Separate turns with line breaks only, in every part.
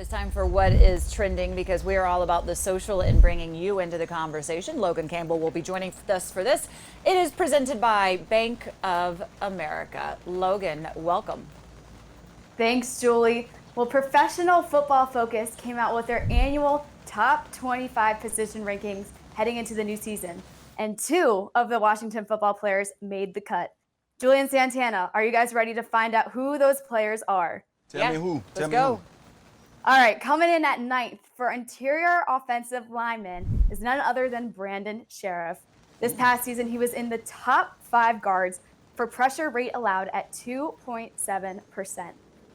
is time for What is Trending, because we are all about the social and bringing you into the conversation. Logan Campbell will be joining us for this. It is presented by Bank of America. Logan, welcome.
Thanks, Julie. Well, Professional Football Focus came out with their annual top 25 position rankings heading into the new season, and 2 of the Washington football players made the cut. Julie and Santana, are you guys ready to find out who those players are?
Tell me who.
Let's go.
All right, coming in at 9th for interior offensive lineman is none other than Brandon Scherff. This past season, he was in the top 5 guards for pressure rate allowed at 2.7%.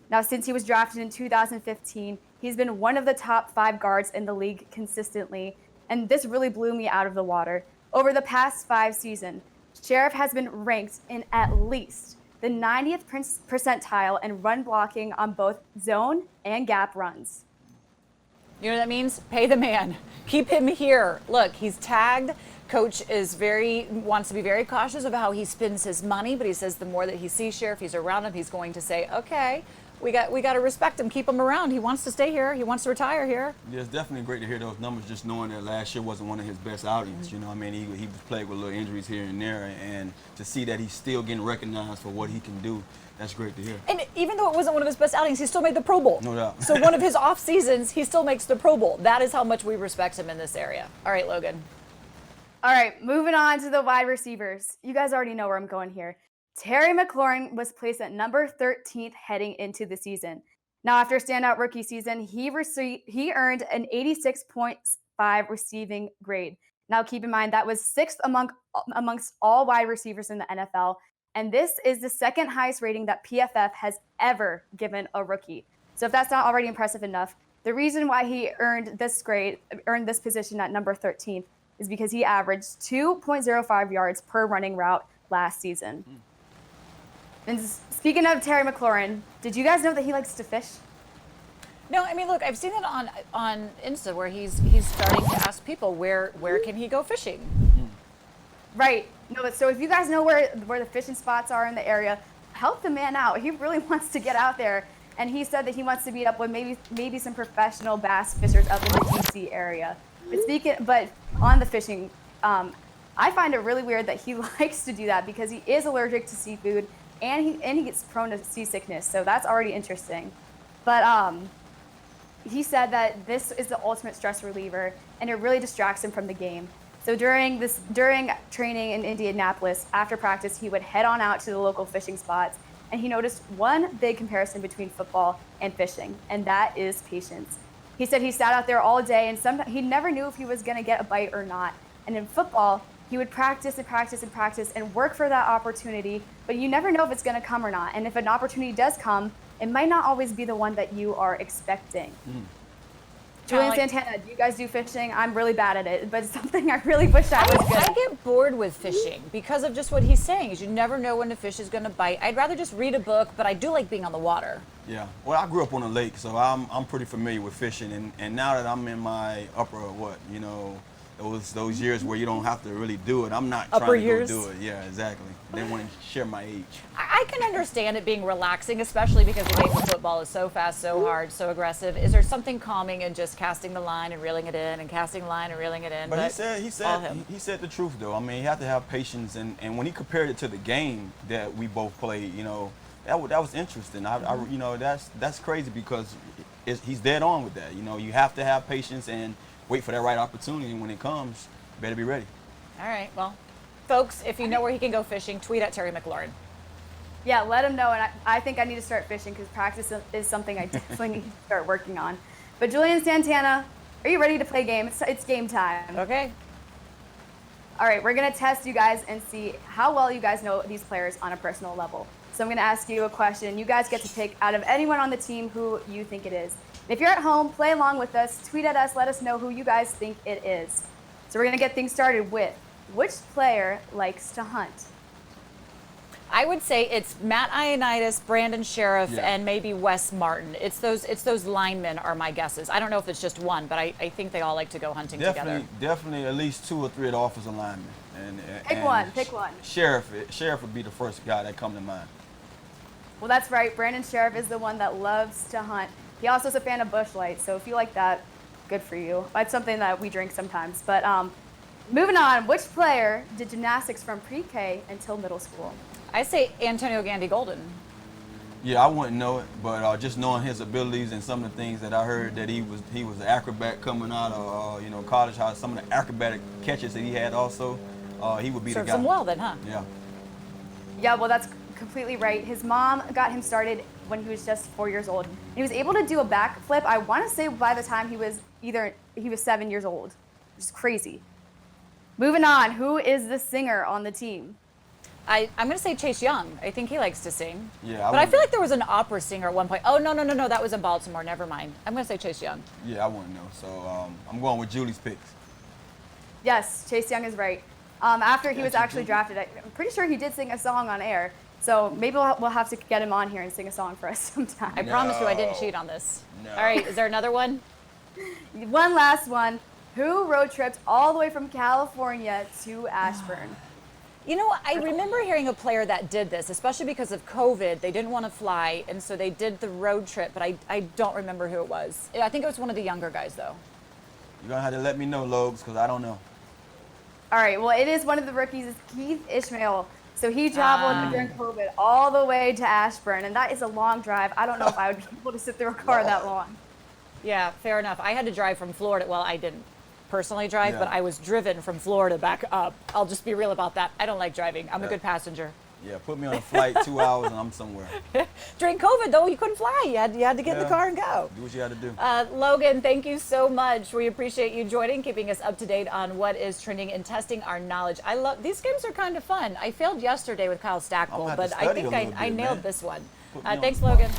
Now, since he was drafted in 2015, he's been one of the top 5 guards in the league consistently, and this really blew me out of the water. Over the past 5 seasons, Scherff has been ranked in at least the 90th percentile in run blocking on both zone and gap runs.
You know what that means? Pay the man. Keep him here. Look, he's tagged. Coach wants to be very cautious of how he spends his money, but he says the more that he sees Scherff, he's around him, he's going to say, okay, we got to respect him, keep him around. He wants to stay here. He wants to retire here.
Yeah, it's definitely great to hear those numbers, just knowing that last year wasn't one of his best outings. You know, I mean, he was plagued with little injuries here and there, and to see that he's still getting recognized for what he can do, that's great to hear.
And even though it wasn't one of his best outings, he still made the Pro Bowl.
No doubt.
So one of his off seasons, he still makes the Pro Bowl. That is how much we respect him in this area. All right, Logan.
All right, moving on to the wide receivers. You guys already know where I'm going here. Terry McLaurin was placed at number 13th heading into the season. Now, after a standout rookie season, he earned an 86.5 receiving grade. Now, keep in mind that was 6th amongst all wide receivers in the NFL, and this is the 2nd highest rating that PFF has ever given a rookie. So if that's not already impressive enough, the reason why he earned this position at number 13th is because he averaged 2.05 yards per running route last season. And speaking of Terry McLaurin, did you guys know that he likes to fish?
No, I mean, look, I've seen it on Insta where he's starting to ask people where can he go fishing.
Right. No, so if you guys know where the fishing spots are in the area, help the man out. He really wants to get out there, and he said that he wants to meet up with maybe some professional bass fishers up in the DC area. But on the fishing, I find it really weird that he likes to do that because he is allergic to seafood. And he gets prone to seasickness, so that's already interesting. But he said that this is the ultimate stress reliever, and it really distracts him from the game. So during training in Indianapolis, after practice, he would head on out to the local fishing spots, and he noticed one big comparison between football and fishing, and that is patience. He said he sat out there all day, and sometimes he never knew if he was going to get a bite or not. And in football, he would practice and practice and practice and work for that opportunity, but you never know if it's going to come or not. And if an opportunity does come, it might not always be the one that you are expecting. Julie and Santana, do you guys do fishing? I'm really bad at it, but it's something I really wish I was good at.
I get bored with fishing because of just what he's saying, is you never know when the fish is going to bite. I'd rather just read a book, but I do like being on the water.
Yeah, well, I grew up on a lake, so I'm pretty familiar with fishing, and now that I'm in my upper, those years where you don't have to really do it. I'm not trying to go do it. Yeah, exactly. They want to share my age.
I can understand it being relaxing, especially because the game of football is so fast, so hard, so aggressive. Is there something calming in just casting the line and reeling it in and casting the line and reeling it in?
But he said the truth, though. I mean, you have to have patience, and when he compared it to the game that we both played, that was interesting. That's crazy because he's dead on with that. You have to have patience and wait for that right opportunity, and when it comes, you better be ready.
All right, well, folks, if you know where he can go fishing, tweet at Terry McLaurin.
Yeah, let him know, and I think I need to start fishing because practice is something I definitely need to start working on. But Julie and Santana, are you ready to play game? It's game time.
Okay.
All right, we're going to test you guys and see how well you guys know these players on a personal level. So I'm going to ask you a question. You guys get to pick out of anyone on the team who you think it is. If you're at home, play along with us, tweet at us, let us know who you guys think it is. So we're going to get things started with, which player likes to hunt?
I would say it's Matt Ioannidis, Brandon Scherff, and maybe Wes Martin. It's those linemen are my guesses. I don't know if it's just one, but I think they all like to go hunting together.
Definitely at least 2 or 3 of the offensive linemen.
Pick one.
Scherff would be the first guy that come to mind.
Well, that's right. Brandon Scherff is the one that loves to hunt. He also is a fan of Busch Light, so if you like that, good for you. That's something that we drink sometimes. But moving on, which player did gymnastics from pre-K until middle school?
I say Antonio Gandy Golden.
Yeah, I wouldn't know it, but just knowing his abilities and some of the things that I heard that he was an acrobat coming out of college, how some of the acrobatic catches that he had also, he would be
Serves
the guy.
him well then, huh?
Yeah.
Yeah, well, that's completely right. His mom got him started when he was just 4 years old. And he was able to do a backflip, I want to say by the time he was 7 years old, which is crazy. Moving on, who is the singer on the team?
I'm going to say Chase Young. I think he likes to sing.
Yeah,
but I feel like there was an opera singer at one point. Oh, no, that was in Baltimore. Never mind. I'm going to say Chase Young.
Yeah, I wouldn't know. So I'm going with Julie's picks.
Yes, Chase Young is right. After he was actually drafted, I'm pretty sure he did sing a song on air. So maybe we'll have to get him on here and sing a song for us sometime.
I promise you I didn't cheat on this.
No.
All right, is there another one?
One last one. Who road tripped all the way from California to Ashburn?
You know, I remember hearing a player that did this, especially because of COVID. They didn't want to fly, and so they did the road trip, but I don't remember who it was. I think it was one of the younger guys, though.
You're going to have to let me know, Logs, because I don't know.
All right, well, it is one of the rookies, it's Keith Ishmael. So he traveled during COVID all the way to Ashburn, and that is a long drive. I don't know if I would be able to sit through a car that long.
Yeah, fair enough. I had to drive from Florida. Well, I didn't personally drive, but I was driven from Florida back up. I'll just be real about that. I don't like driving. I'm a good passenger.
Yeah, put me on a flight 2 hours and I'm somewhere.
During COVID, though, you couldn't fly. You had to get in the car and go.
Do what you had to do.
Logan, thank you so much. We appreciate you joining, keeping us up to date on what is trending and testing our knowledge. I love these games are kind of fun. I failed yesterday with Kyle Stackpole, but I think I nailed this one. Thanks, Logan.